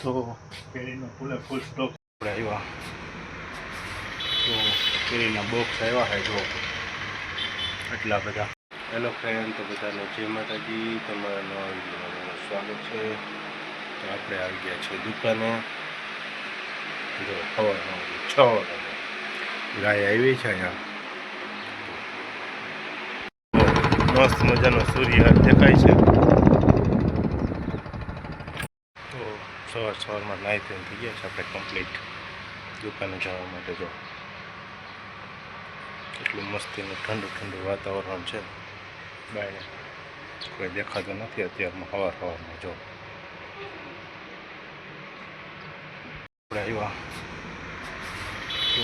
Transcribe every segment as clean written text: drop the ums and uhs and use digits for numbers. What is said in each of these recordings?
તો કેરીનો ફૂલ સ્ટોક આપણે આવ્યા. તો કેરીના બોક્સ આવ્યા છે જો એટલા બધા. હેલો ફ્રેન્ડ, તો બધાને જય માતાજી. તમારા નવા વિડીયોમાં સ્વાગત છે. તો આપણે આવી ગયા છીએ દુકાને. જો સવારના 6 વાગે ગાય આવી છે અહીંયા. મસ્ત મજાનો સૂર્ય દેખાય છે. તો સવારમાં નાહી ધોઈને થઈ ગયા છે આપણે કમ્પ્લીટ દુકાને જવા માટે. જો કેટલું મસ્તીનું ઠંડુ વાતાવરણ છે. બાય કોઈ દેખાતું નથી અત્યારમાં સવારમાં. જો આપણે આવ્યા તો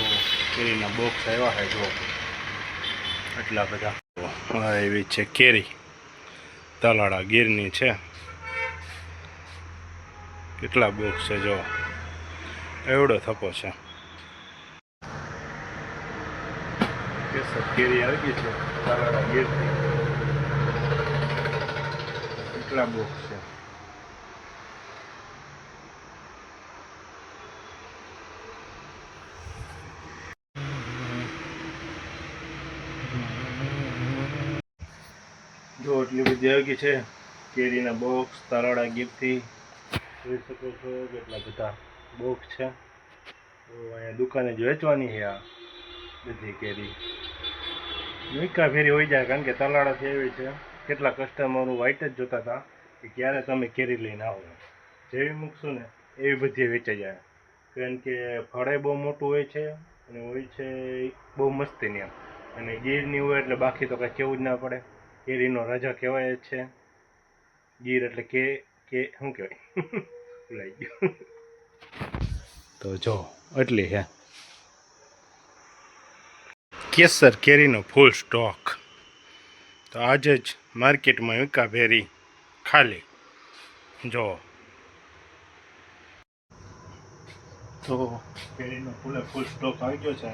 કેરીના બોક્સ આવ્યા છે જો એટલા બધા. એવી છે કેરી, તાલાળા ગીરની છે. કેટલા બોક્સ છે જો, એવડો થપ્પો છે. કેસર કેરી આવી ગઈ છે તાલાળા ગીરની. કેટલા બોક્સ છે. જો એટલી બધી આવી ગઈ છે કેરીના બોક્સ તાલાળા ગીરથી. જોઈ શકો છો કેટલા બધા બોક્સ છે. તો અહીંયા દુકાને જ વેચવાની છે આ બધી કેરી. મીકા ફેરી હોઈ જાય, કારણ કે તાલાળાથી એવી છે. કેટલા કસ્ટમરો વાઇટ જ જોતા હતા કે ક્યારે તમે કેરી લઈને આવો. જેવી મૂકશું ને એવી બધી વેચાઈ જાય, કારણ કે ફળે બહુ મોટું હોય છે અને હોય છે બહુ મસ્તીની એમ. અને ગીરની હોય એટલે બાકી તો કાંઈ કહેવું જ ના પડે. કેરીનો રાજા કહેવાય જ છે ગીર, એટલે કે શું કહેવાય ભૂલાઈ ગયું. તો જો એટલી હે કેસર કેરીનો ફૂલ સ્ટોક. તો આજે જ માર્કેટમાં વીકા ભેરી ખાલી. જો તો કેરીનો ફૂલ સ્ટોક આવી ગયો છે.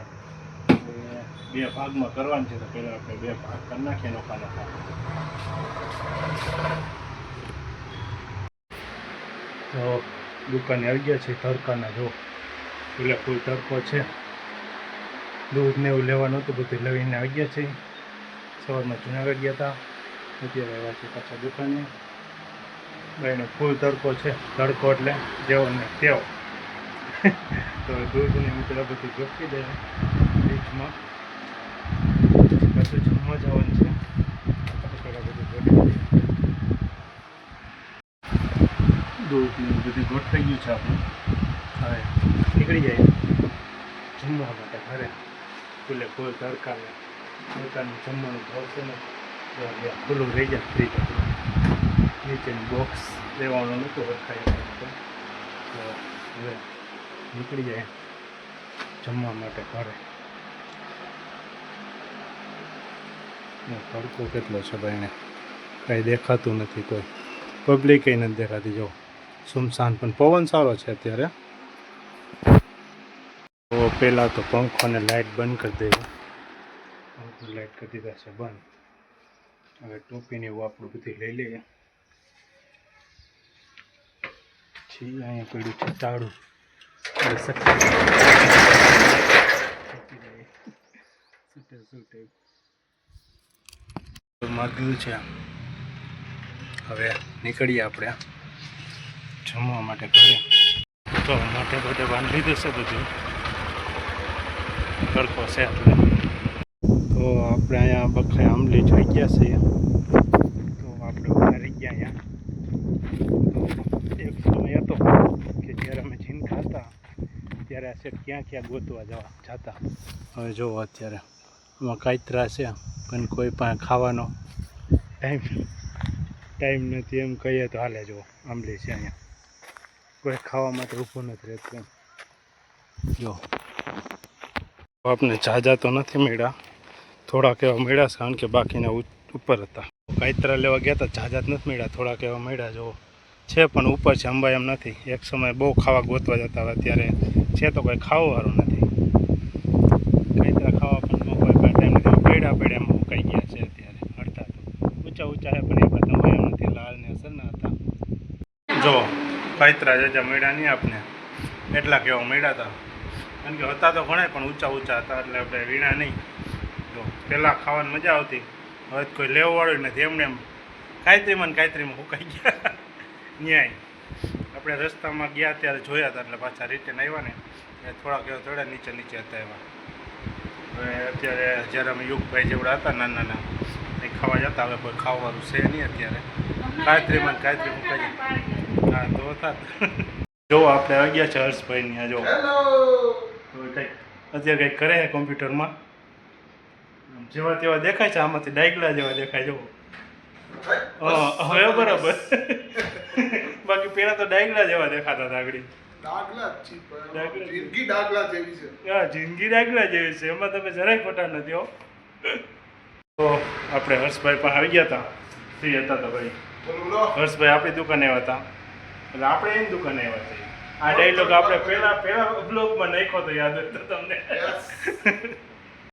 બે ભાગમાં કરવાનું છે. તો પહેલાં આપણે બે ભાગ કરી નાખીએ નોખા. તો દુકાને આવી ગયા છે તડકાના. જો ફૂલ તડકો છે. દૂધ ને એવું લેવાનું હતું, બધું લઈને આવી ગયા છે. સવારમાં જુનાગઢ ગયા હતા, અત્યારે આવ્યા છે પાછા દુકાને. ભાઈનો ફૂલ તડકો છે. તડકો એટલે જેવો ને તેવો. તો દૂધને મિત્ર બધું જોખી દે બીચમાં. પાછું જમવા જવાનું છે. પહેલાં બધું ગોઠવી દે. દૂધને બધું ગોઠવાઈ ગયું છે આપણું. હવે નીકળી જાય જમવા માટે ઘરે. ફૂલ તડકાને દુકાનનું જમવાનું ભાવશે ને ખુલ્લું રહી જાય ફ્રીજ. નીચેનું બોક્સ લેવાનું નહોતું રખાય. તો હવે નીકળી જાય જમવા માટે ઘરે. તડકો કેટલો છે ભાઈને, કાંઈ દેખાતું નથી. કોઈ પબ્લિક નથી દેખાતી. જો સુમસાન, પણ પવન સારો છે અત્યારે. તો પહેલાં તો પંખો અને લાઇટ બંધ કરી દઈએ. પંખો લાઇટ કરી દીધા છે બંધ. હવે ટોપીને એવું આપણું બધું લઈ લઈએ. અહીંયા પડ્યું છે તાળું. માગ્યું છે. હવે નીકળીએ આપણે જમવા માટે ઘરે. તો માટે બધે બાંધી લીધું છે બધું. તડકો છે એટલે. તો આપણે અહીંયા બખાઈ આંબલી જોઈ ગયા છીએ. તો આપણે ઉભા રહી ગયા અહીંયા. એક સમય હતો કે જ્યારે અમે ઝીણકા હતા ત્યારે આ સેટ ક્યાં ગોતવા જતા. હવે જુઓ અત્યારે આમાં કાંતરા છે, પણ કોઈ પાસે ખાવાનો ટાઈમ નથી એમ કહીએ તો હાલે. જુઓ આંબલી છે અહીંયા, કોઈ ખાવા માટે ઊભું નથી રહેતું. જો આપણે ઝાઝા તો નથી મળ્યા, થોડાક એવા મળ્યા છે, કારણ કે બાકીના ઉપર હતા. કાંતરા લેવા ગયા હતા, ઝાઝા જ નથી મળ્યા, થોડાક એવા મળ્યા. જો છે પણ ઉપર છે, અંબાઈ એમ નથી. એક સમયે બહુ ખાવા ગોતવા જતા, હવે અત્યારે છે તો કોઈ ખાવાવાળું નથી. કાંતરા ખાવા પણ કોઈ ટાઈમ નથી. પડ્યા એમ મુકાઈ ગયા છે અત્યારે. હડતા તો ઊંચા છે પણ એ બધા એમ નથી. લાલ ને અસર ના હતા. જો કાયતરા જાજા મળ્યા નહીં આપણે, એટલા કેવા મળ્યા હતા. કારણ કે હતા તો ઘણા પણ ઊંચા ઊંચા હતા, એટલે આપણે વીણા નહીં. જો પહેલાં ખાવાની મજા આવતી, હવે કોઈ લેવાવાળું નથી. એમને એમ કાયત્રીમાં હુકાઈ ગયા ન્યાય. આપણે રસ્તામાં ગયા ત્યારે જોયા હતા, એટલે પાછા રિટર્ન આવ્યા ને થોડાક એવા થોડા નીચે હતા એવા. હવે અત્યારે જ્યારે અમે યુગભાઈ જેવડા હતા નાના નાના એ ખાવા જતા, હવે કોઈ ખાવાનું છે નહીં અત્યારે. કાયત્રીમાં હુકાઈ ગયા. હા તો હતા. જો આપણે આવી ગયા છે હર્ષભાઈની. આ જો કંઈક અત્યારે કંઈક કરે છે કોમ્પ્યુટરમાં. જેવા તેવા દેખાય છે, આમાંથી ડાયગલા જેવા દેખાય. જો હવે બરાબર. બાકી પેલા તો ડાયગલા જેવા દેખાતા હતા આગળ. જિંદગી ડાગલા જેવી છે. હા, જિંદગી ડાગલા જેવી છે, એમાં તમે જરાય ખોટા નથી. હો તો આપણે હર્ષભાઈ પાસે આવી ગયા હતા, ફ્રી હતા તો ભાઈ. હર્ષભાઈ આપણી દુકાને આવ્યા હતા, એટલે આપણે એની દુકાને આવ્યા હતા. આ ડાયલોગ આપણે પહેલા બ્લોગમાં નાખ્યો તો, યાદ હતો તમને?